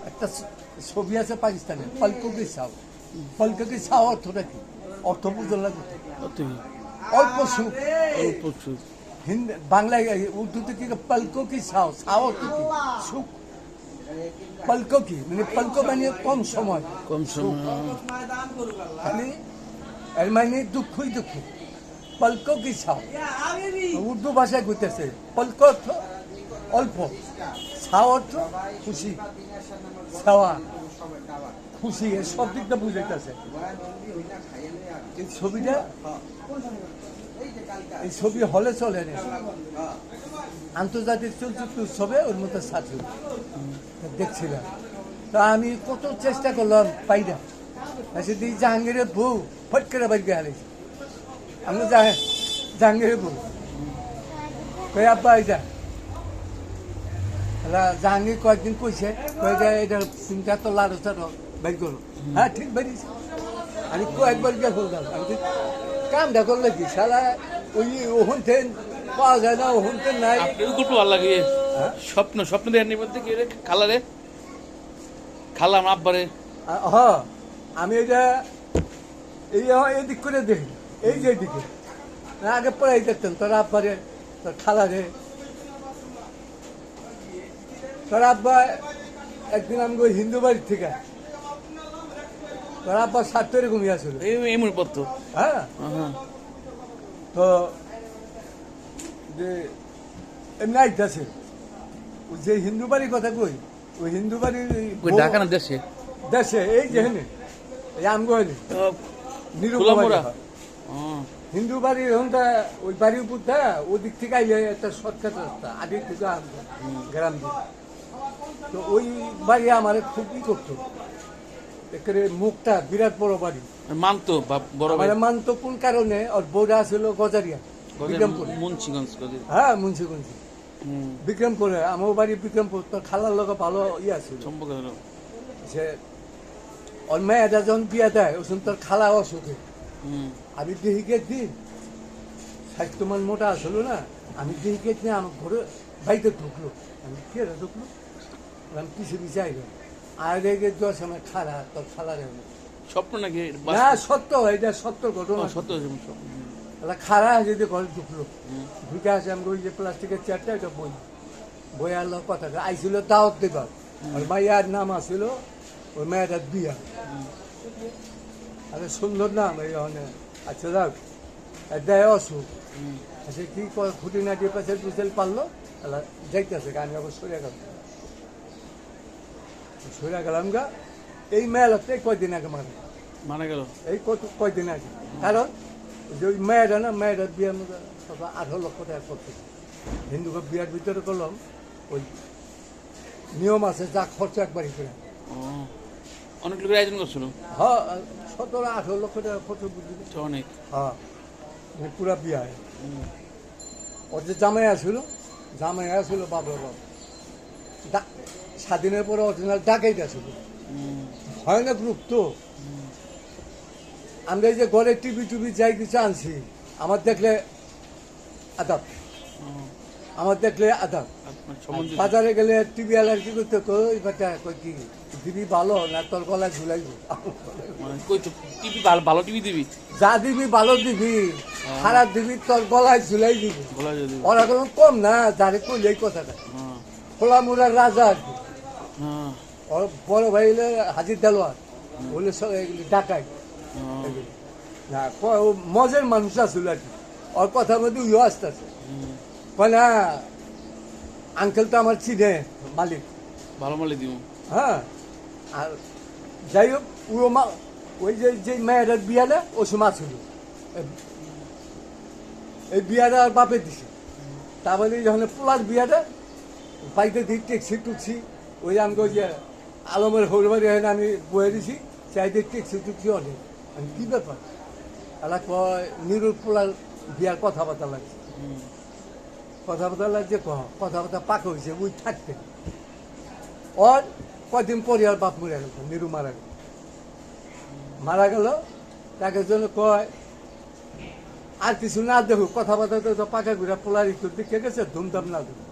একটা ছবি আছে পাকিস্তানে পলককে ছাও। পলককে ছাও অর্থটা কি? অর্থ বুঝতে লাগবে অল্প সুখ। অল্প সুখ। হিন্দি বাংলায় উর্দুতে কি পলকো কি ছাও, ছাও অর্থ কি? সুখ। পলকো কি মানে পলকো মানে কম সময়, কম সময়। খালি এর মানে দুঃখই দুঃখ। পলকো কি ছাও উর্দু ভাষায় কইতেছে পলকো অর্থ অল্প, ছাও অর্থ খুশি, ছাওয়া খুশি, এর সব দিকটা বুঝাইতেছে। এই ছবিটা এই ছবি হলে চলে না, আন্তর্জাতিক চলচ্চিত্র উৎসবে ওর মতো সাথে দেখছিলাম। তা আমি কত চেষ্টা করলাম পাই না। সেদি জাহাঙ্গীরের বউ ফট করে বাড়িতে হারাইছে। আমি জাহাঙ্গীরের বউ কই আব্বা এটা জাহাঙ্গীর কয়েকদিন কইছে এটা চিন্তা তো লাড়ো চাড়ো বের করো। হ্যাঁ ঠিক বেরিয়েছে। আমি কয়েকবার গিয়ে বলতাম আমি কামটা করলে কি সারা ওই ওহন ট্রেন পাওয়া যায় না, ওহন ট্রেন নাই। আপনার গল্প ভালো লাগে। স্বপ্ন স্বপ্ন দেখেন মধ্যে কি খালারে খালা আমার আব্বারে। হ্যাঁ আমি এটা এই দিক করে দেখি, এই যে দিকে আগে পড়াই দেখতেন তোর আব্বারে, তোর খালারে। তোর আব্বা একদিন আমি ওই হিন্দু বাড়ির থেকে তোর আব্বার স্বার্থ এরকমই আসল এমন পত্র। হ্যাঁ তো যে এমনি আইতাছে ওই যে হিন্দু বাড়ির কথা কই, ওই হিন্দু বাড়ির ঢাকা না দেশে দেশে এই যে হেনে এই আমগোহলি হিন্দু বাড়ি এখনটা ওই বাড়ির উপরটা ওদিক থেকে আইলে একটা শর্টকাট রাস্তা আগে থেকে গ্রাম দিয়ে। তো ওই বাড়ি আমার খুব ই করতো, একেবারে মুখটা বিরাট বড় বাড়ি মানতো বড় মানে মানতো কোন কারণে ওর বউটা ছিল গজারিয়া বিক্রমপুর, মুন্সিগঞ্জ। হ্যাঁ মুন্সিগঞ্জ বিক্রমপুরে। আমার বাড়ি বিক্রমপুর। তোর খালার লোক ভালো ইয়া ছিল সম্পর্ক হলো সে ওর মেয়েটা যখন বিয়া দেয় ওষুধ তোর খালা অসুখে। আমি দেহিকে দিন স্বাস্থ্যমান মোটা আসলো না, আমি দেহিকে দিয়ে আমার ঘরে বাড়িতে ঢুকলো। আমি কে ঢুকলো, আমি পিছিয়ে পিছিয়ে আইলো আর রেগে দশ আমার খালা তোর খালা রে স্বপ্ন নাকি না সত্য, এটা সত্য ঘটনা। সত্য খারা যদি ঘরে ঢুকলো, ঢুকে আসে আমি ওই যে প্লাস্টিকের চেয়ারটা এটা বই বই আলো কথা আইছিল দাওয়াত দেবার। আর মাইয়ার নাম আসছিল ওই মেয়েটার বিয়া। আরে সুন্দর নাম এই আচ্ছা যাক দেয় অসুখ আচ্ছা কি খুঁটি নাটি পেছাল পিছাল পারলো যাইতেছে আমি আবার সরিয়া গেলাম। সরিয়া গেলাম গা এই মেয়েলাতে কয়দিন আগে মারা গেল। এই কয়দিন আগে। কারণ যে ওই মেয়েরা না মেয়েটার বিয়ার মধ্যে 18 লক্ষ টাকা করতে হিন্দুকে বিয়ার ভিতরে করলাম। ওই নিয়ম আছে যা খরচ একবারই করে অনেক লোকের আয়োজন করছিল। হ্যাঁ 17-18 লক্ষ টাকা খরচ বুঝলি অনেক। হ্যাঁ পুরা বিয়া ওর যে জামাই আসছিল বাবা স্বাধীনের পরে অরিজিনাল ডাকাইতে আসছিল ভয়ানক রূপ। তো আমরা এই যে ঘরে টিভি যাই কিছু আনছি আমার দেখলে আদাব, আমার দেখলে আদাব। বাজারে গেলে টিভি আলার কি করতে কই বেটা কই কি দিবি ভালো না তোর গলায় ঝুলাইব। ভালো টিভি দিবি, যা দিবি ভালো দিবি, খারাপ দিবি তোর গলায় ঝুলাই দিবি। ওরা কোনো কম না যারে কইলে এই কথাটা খোলা মুড়ার রাজা আর কি। ওর বড় ভাই হলে হাজির দেলোয়ার বলে সব ডাকাই না মজের মানুষ আসল আর কি। ওর কথার মধ্যে ইয়ে আসতেছে না আঙ্কেল তো আমার চিনে মালিক, ভালো মালিক দিব। হ্যাঁ আর যাই হোক ওই যে মেয়েটার বিয়ালে ও সময় ছিল এই বিয়াটা আর বাপে দিছে। তারপরে যখন পোলার বিয়াটা বাইকে দিয়ে ট্যাক্সি টুকছি ওই আমাকে ওই যে আলমের হরবাড়ি এখানে আমি বয়ে দিছি চাইতে ট্যাক্সি টুকছি অনেক। আমি কী ব্যাপার তাহলে কয় নিরুর পোলার বিয়ার কথাবার্তা লাগছে, কথাবার্তা লাগছে কথাবার্তা পাক হয়েছে ওই থাকতে। ওর কয়দিন পরে আর বাপ মরে গেল, নিরু মারা গেল তাকে জন্য কয় আর কিছু না দেখুক কথাবার্তা তো পাকা ঘুরা পোলার একটু দেখে গেছে ধুমধাম না দেখুক।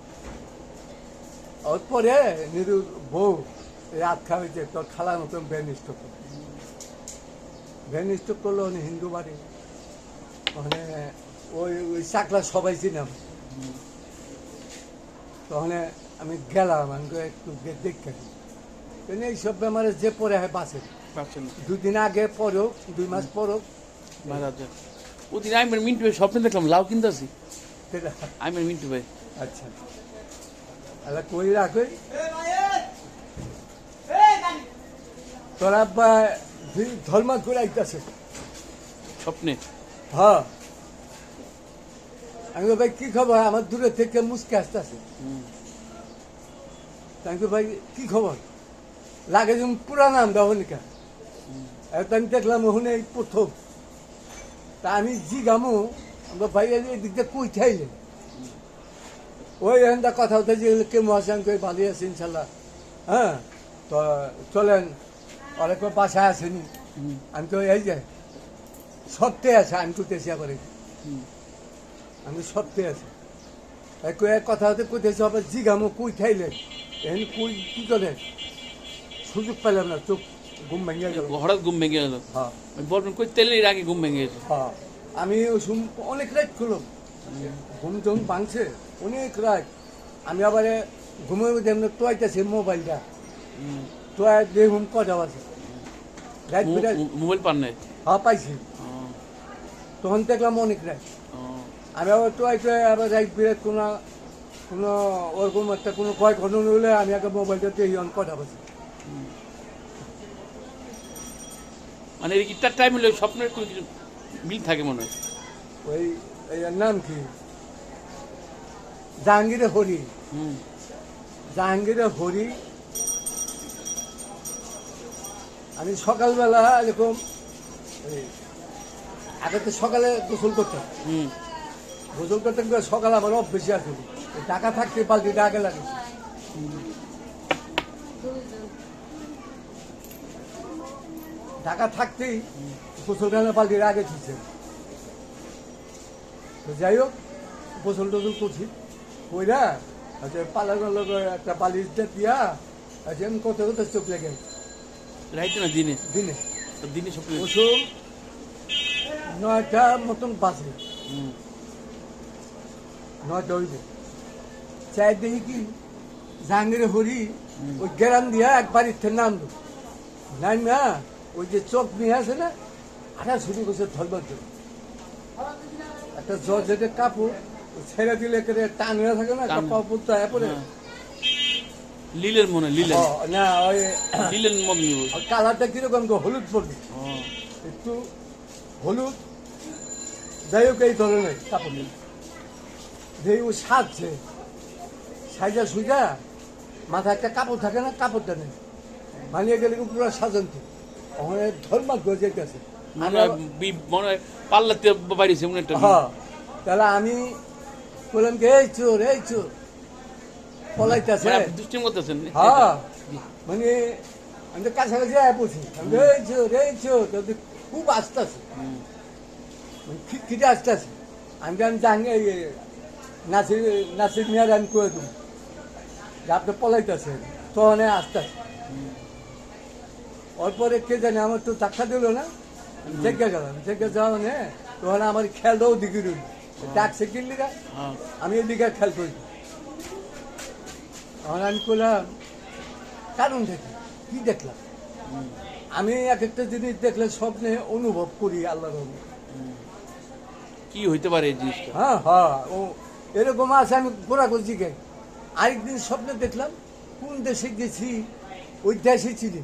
ওর পরে নিরুর বউ রাত খাওয়াইছে তোর খালার মতন ব্রেন স্ট্রোক করলো। ব্রেন স্ট্রোক করলো উনি হিন্দু বাড়ি, ওখানে ওই ওই চাকলা সবাই চিনাম। তখন আমি গেলাম, আমি কই একটু দেখতে কিন্তু এইসব বেমারে যে পরে হয় বাঁচে না। পাচ্ছেন না। দুদিন আগে পরেও 2 মাস পরেও মারা যায়। ওদিন আমি আর মিন্টু ভাই স্বপ্নে দেখলাম লাউ কিনতে আছি, সেটা। আমি আর মিন্টু ভাই। আচ্ছা তাহলে কই রাখে তোরা ধর্ম করে আইতাছে। স্বপ্নে হ্যাঁ আমি কই, ভাই কি খবর? আমার দূরে থেকে মুসকে আসতেছে। আমি কই, ভাই কি খবর? লাগে যেমন পুরা নাম দেওয়া। আমি দেখলাম ওখানে এই প্রথম। তা আমি জি গামু আমরা ভাই এদিক দিয়ে কই খাইলে ওই এখানটা কথা হতে যে কে মহাশান করে ভালো আছে ইনশাল্লাহ। হ্যাঁ তো চলেন, অনেক বাসায় আসেনি। আমি তো এই যে সত্যি আছে, আমি করতেছি আবার আমি সত্যি আছে এক কথা হতে কইতেছি আবার জি গামু কই খাইলেন এখানে কই কি করেন, সুযোগ পেলাম না, চোখ ঘুম ভেঙে গেল। হঠাৎ ঘুম ভেঙে গেল। হ্যাঁ বলবেন কই তেলের আগে ঘুম ভেঙে গেছে। হ্যাঁ আমি অনেক রাত করলাম, ঘুম যখন ভাঙছে অনেক রাত। আমি আবার ঘুমের মধ্যে এমনি টোয়াইতেছি মোবাইলটা, টোয়াই দেখুন কটা আছে রাত বিরাট। মোবাইল পান নাই? হ্যাঁ পাইছি, তখন দেখলাম অনেক রাত। আমি আবার টোয়াই আবার রাত বিরাট কোনো ওরকম একটা কোনো কয় ঘটনা হলে আমি আগে মোবাইলটা দেখি কটা পাচ্ছি। মানে ইটার টাইম হলে স্বপ্নের কোনো কিছু মিল থাকে মনে হয়। ওই এর নাম কি জাহাঙ্গীরের হরি। জাহাঙ্গীরের হরি আমি সকালবেলা এরকম আগে তো সকালে গোসল করতাম, গোসল করতে সকালে আমার অভ্যেসই আছে টাকা থাকতে বালতিটা আগে লাগে। টাকা থাকতেই গোসল খানে বালতির আগে ছুটছে। তো যাই হোক গোসল টোসল করছি কইরা আচ্ছা পালানোর লোক একটা বালিশ দিয়া আচ্ছা আমি কত কত চোখ লেগে রাইতে না দিনে? দিনে। তো দিনে স্বপ্নে গোসল 9টা মতন বাজে, 9টা হইব। চাই দেখি কি জাহাঙ্গীরের হরি ওই গেরান দিয়া একবার ইচ্ছে নামলো, নাইমা ওই যে চোখ নিয়ে আসে না আটা শুরু করছে ধরবার জন্য। একটা জর্জেটের কাপড় ছেড়ে দিলে টান হয়ে থাকে না, কাপড় তো এরপরে লিলের মনে লিলেন না ওই লিলেন মন নিব। কালারটা কিরকম হলুদ পড়বে, একটু হলুদ। যাই হোক এই ধরনের কাপড় যে ও সাজছে, সাজা সুজা মাথায় একটা কাপড় থাকে না, কাপড়টা নেই মানিয়ে গেলে পুরো সাজান্তি ওখানে ধর্মাত গজেতে আছে। মনে হয় পাল্লাতে বাড়িছে মনে একটা। হ্যাঁ তাহলে আমি বললাম কি এই চোর এই চোর পলাইতেছে, দুষ্টিম করতেছেন। হ্যাঁ মানে আমি তো কাছাকাছি আয় পড়ছি, আমি এই চোর এই চোর, খুব আসতে আছে খিটে আসতে আছে। আমি জানি নাসির নাসির মিয়ার আমি করে দেবো যে আপনি পলাইতেছে, তখন আসতে আছে। পরে কে জানে আমার তো ধাক্কা দিল না, জেগে গেলাম, জেগে যাওয়া মানে তখন আমার খেয়ালটাও দিকে রইল, ডাকছে কিনলিগা আমি এদিকে খেয়াল করি। তখন আমি করলাম কারণ দেখি কি দেখলাম, আমি এক একটা জিনিস দেখলে স্বপ্নে অনুভব করি আল্লাহর রহমতে। কি হইতে পারে এই জিনিসটা? হ্যাঁ হ্যাঁ ও এরকম আছে। আমি ঘোরা করছি গে আরেকদিন স্বপ্নে দেখলাম কোন দেশে গেছি ওই দেশে চিনি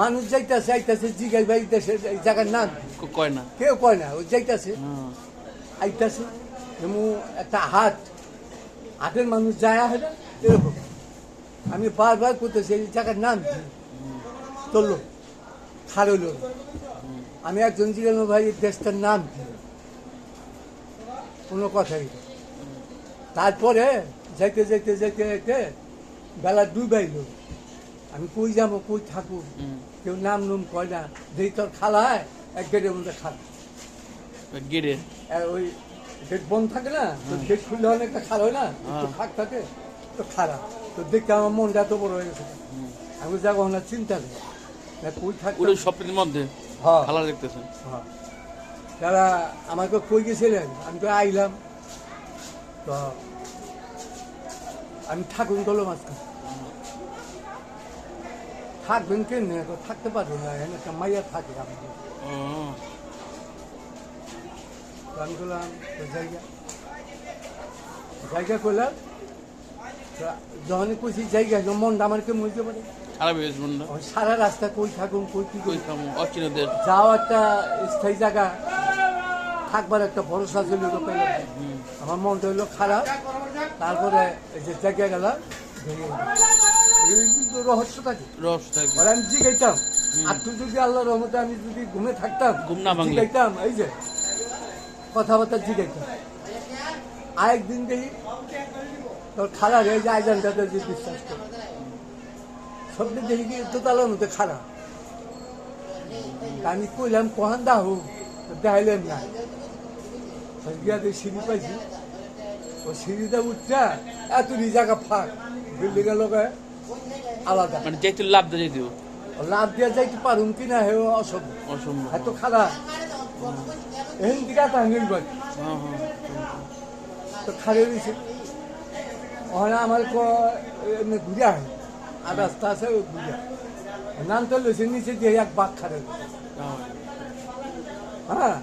মানুষ যাইতেছে আইতেছে জিগাই ভাই দেশের এই জায়গার নাম কয় না, কেউ কয় না, ওই যাইতেছে আইতেছে এমন একটা হাটের মানুষ যায় হয় না এরকম। আমি বারবার করতেছি এই জায়গার নাম কি, চললো খারইল। আমি একজন জিজ্ঞাসা ভাই এই দেশটার নাম কি, কোনো কথাই না। তারপরে যাইতে যাইতে যাইতে যাইতে বেলা 2 বাইল, আমি কই যাবো কই থাকবো, কেউ নাম নুম কয় না। যেই তোর খালা হয় এক গেটের মধ্যে খালা গেটে ওই গেট বন্ধ থাকে না, তো গেট খুললে অনেকটা খালা হয় না, একটু ফাঁক থাকে তো খারাপ। তো দেখতে আমার মনটা এত বড় হয়ে গেছে আমি যা কখনো চিন্তা নেই না কই থাকতে ওটা স্বপ্নের মধ্যে হ্যাঁ খালা দেখতেছেন। হ্যাঁ তারা আমাকে কই গেছিলেন আমি তো আইলাম তো আমি থাকুন গেলো মাঝখানে থাকবেন কেন থাকতে পারবেন না এখানে একটা মাইয়া থাকে আমাকে ও, তো আমি বললাম তো জায়গা করলাম তো যখনই কইছি জায়গা মনটা আমার কেমন হইতে পারে খারাপ হয়েছে মনটা। ওই সারা রাস্তা কই থাকুন কই কি কই করি খামো অচিনদের। যাও একটা স্থায়ী জায়গা থাকবার একটা ভরসা ছিল তো পেলাম না। আমার মনটা হইলো খারাপ তারপরে এই যে জায়গা গেলাম ভেঙে গেল। এগুলো কিন্তু রহস্য থাকে রস থাকে। আর আমি জিগাইতাম আর তুই যদি আল্লাহর রহমতে আমি যদি ঘুমে থাকতাম ঘুম না ভাঙলে। জিগাইতাম এই যে কথাবার্তা জিগাইতাম আরেকদিন দেখি তোর খারাপ এই যে আইজানটাতে যে বিশ্বাস করে সবটা দেখি কি দোতলার মধ্যে খারাপ তা আমি কইলাম কহান দা হোক দেখাইলেন না গিয়াতে সিঁড়ি পাইছি ও সিঁড়িটা উঠছা এতটি জায়গা ফাঁক বিল্ডিং এর লোক আলাদা মানে যাইতে লাভ দিয়ে যাইতে লাভ দিয়া যাইতে পারুম কিনা হে অসম্ভব অসম্ভব। এত খারাপ এহেন দিকে টাঙ্গিল বাড়ি হ্যাঁ হ্যাঁ তো খারে দিছে ওখানে আমার এমনি ঘুরে হয় আর রাস্তা আছে ওই ঘুরে নাম তো লইছে নিচে দিয়ে এক বাঘ খারে দিছে। হ্যাঁ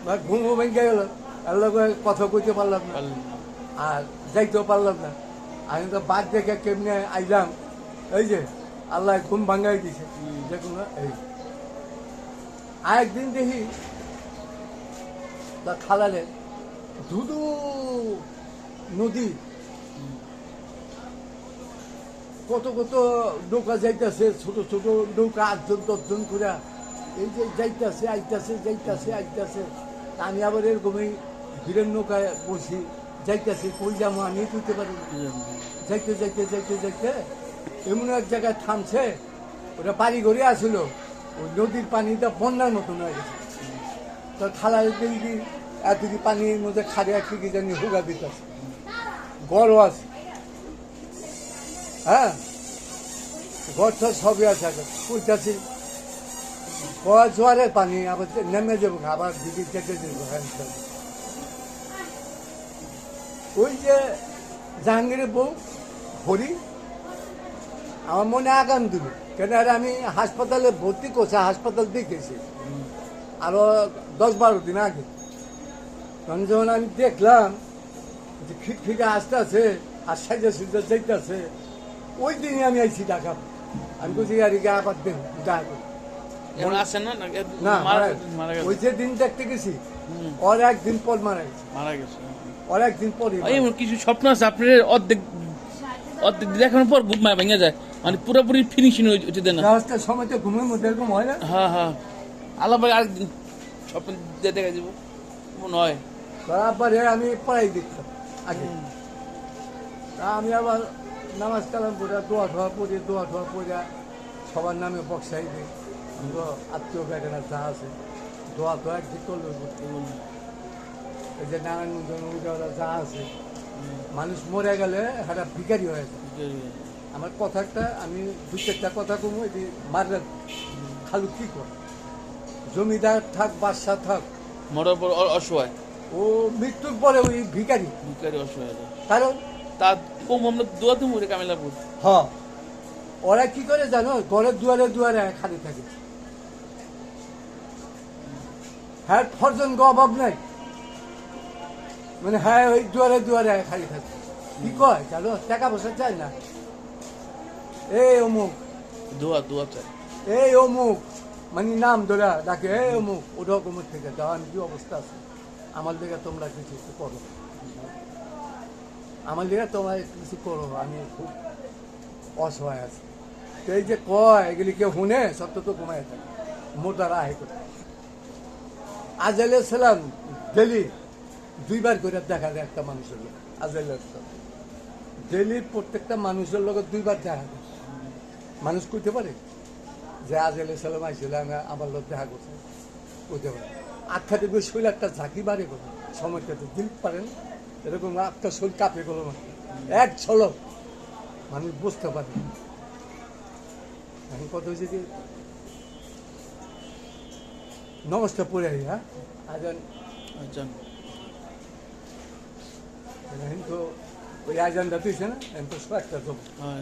বা ঘুম ভেঙে গেল আর লোক কথা কইতে পারলাম না পারলেন না। আর যাইতেও পারলাম না আমি তো বাঘ দেখে কেমনে আইলাম এই যে আল্লাহ ঘুম ভাঙাই দিছে যে কোনো এই আরেকদিন দেখি তা খালালে ধুধু নদী কত কত নৌকা যাইতেছে ছোট ছোট নৌকা 8জন 10জন করে এই যে যাইতেছে আইতাছে আমি আবার এরকমই ভিড়ের নৌকায় বসি যাইতেছি কই যাবো আমি তুলতে পারি না। যাইতে এমন এক জায়গায় থামছে ওটা বাড়ি ঘরে আসছিল ওই নদীর পানিটা বন্যার মতন হয়ে গেছে তো খালা দেখি এতটি পানির মধ্যে খাড়িয়া কি জানি হুগা দিতেছে গড়ও আছে হ্যাঁ গড় তো সবই আছে কইতাছি জোয়ারের পানি আবার নেমে যাবো আবার দিদি কেটে দেবো হ্যাঁ ওই যে জাহাঙ্গীরের বউ হরি আমার মনে আগাম দিল কেন আর আমি হাসপাতালে ভর্তি করছি হাসপাতাল দেখেছি আরো 10-12 দিন আগে তখন যখন আমি দেখলাম যে খিটখিটে আসতে আছে আর সাইজে যাইতেছে ওই দিনই আমি আইছি ঢাকা আমি বলছি আর আবার দেব দেখা করি এখন আসেন না না মারা মারা গেছে। ওই যে দিন দেখতে গেছি ওর একদিন পর মারা গেছে মারা গেছে। ওর একদিন পরে এমন কিছু স্বপ্ন আছে আপনার অর্ধেক অর্ধেক দেখানোর পর ঘুম ভেঙে যায় মানে পুরোপুরি ফিনিশিং হচ্ছে দেন না। জাহাজটার সময় তো ঘুমের মধ্যে এরকম হয় না হ্যাঁ হ্যাঁ আল্লাহ ভাই আরেকদিন স্বপ্ন দেখা যাব মনে হয়। তারপরে আমি পড়াই দেখতাম আগে তা আমি আবার নামাজ কালাম পড়ে দোয়া ঠোয়া পড়ে সবার নামে বক্সাই দিই আমরা আত্মীয় বেটারা যা আছে দোয়া তো একদিন করলো এই যে নারায়ণগঞ্জ যা আছে মানুষ মরে গেলে একটা ভিখারি হয়ে যায় আমার কথাটা আমি 2-4টা কথা কমু এটি মারলে খালু কি কর জমিদার থাক বাদশা থাক মরার পর অসহায় ও মৃত্যুর পরে ওই ভিখারি ভিকারি অসহায় কারণ তার কম আমরা দোয়াতে মরে কামেলাপুর হ্যাঁ ওরা কি করে জানো ঘরের দুয়ারে খালি থাকে হ্যাঁ ফরজন অভাব নাই মানে হ্যাঁ ওই দুয়ারে খালি থাকে কি কয় জানো টাকা পয়সা চাই না এই অমুক দোয়া চাই এই অমুক মানে নাম ধরে ডাকে এই অমুক ওটা অমুক থেকে দাও আমি কি অবস্থা আছে আমার লেগে তোমরা কিছু একটু করো আমার লেগে তোমরা কিছু করো আমি খুব অসহায় আছি তো এই যে কয় এগুলি কেউ শুনে সত্য তো কমায় থাকে মোটারা আহে করে আজাইলে ছিলাম ডেলি 2বার করে দেখা যায় একটা মানুষের লোক আজাইলে ডেলি প্রত্যেকটা মানুষের লোক 2বার দেখা যায় মানুষ কইতে পারে যে আজাইলে ছিলাম আইসলে আমি আমার লোক দেখা করছে কইতে পারে আখ্যা দেখবে শরীর একটা ঝাঁকি বাড়ে করবে সময়টাতে দিল পারেন এরকম একটা শরীর কাঁপে গেল এক ছলক মানুষ বুঝতে পারে না। এখন কত হয়েছে কি নমস্কার পড়ে আই, হ্যাঁ আজান আচ্ছা এখন তো ওই আজানটা তুইছে না এখন তো একটা তো হ্যাঁ